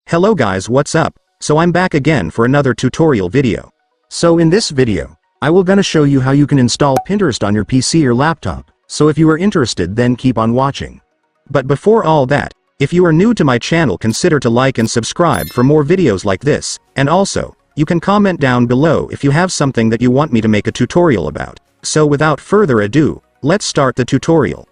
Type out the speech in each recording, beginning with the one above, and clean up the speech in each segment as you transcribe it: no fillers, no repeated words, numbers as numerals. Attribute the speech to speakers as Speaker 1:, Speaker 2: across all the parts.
Speaker 1: Hello guys, what's up? So I'm back again for another tutorial video. So in this video, I will gonna show you how you can install Pinterest on your PC or laptop, so if you are interested then keep on watching. But before all that, if you are new to my channel consider to like and subscribe for more videos like this, and also, you can comment down below if you have something that you want me to make a tutorial about. So without further ado, let's start the tutorial.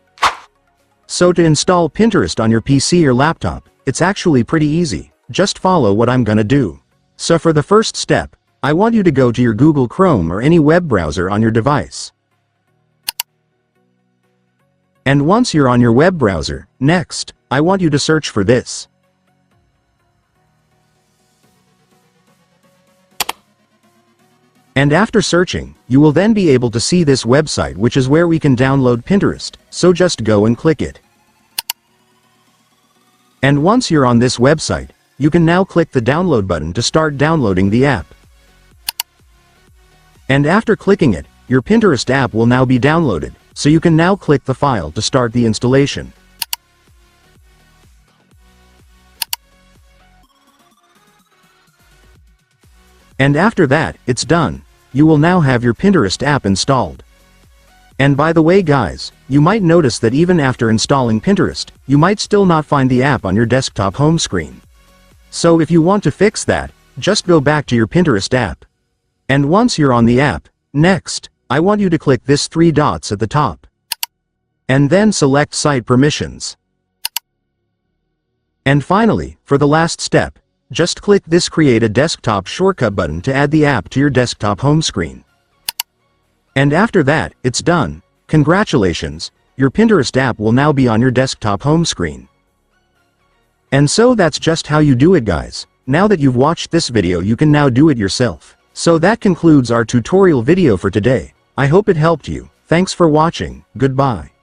Speaker 1: So to install Pinterest on your PC or laptop, it's actually pretty easy. Just follow what I'm gonna do. So for the first step, I want you to go to your Google Chrome or any web browser on your device. And once you're on your web browser, next, I want you to search for this. And after searching, you will then be able to see this website, which is where we can download Pinterest, so just go and click it. And once you're on this website, you can now click the download button to start downloading the app. And after clicking it, your Pinterest app will now be downloaded, so you can now click the file to start the installation. And after that, it's done. You will now have your Pinterest app installed. And by the way guys, you might notice that even after installing Pinterest, you might still not find the app on your desktop home screen. So if you want to fix that, just go back to your Pinterest app. And once you're on the app, next, I want you to click this 3 dots at the top. And then select Site Permissions. And finally, for the last step, just click this Create a Desktop Shortcut button to add the app to your desktop home screen. And after that, it's done. Congratulations, your Pinterest app will now be on your desktop home screen. And so that's just how you do it guys. Now that you've watched this video you can now do it yourself. So that concludes our tutorial video for today. I hope it helped you. Thanks for watching. Goodbye.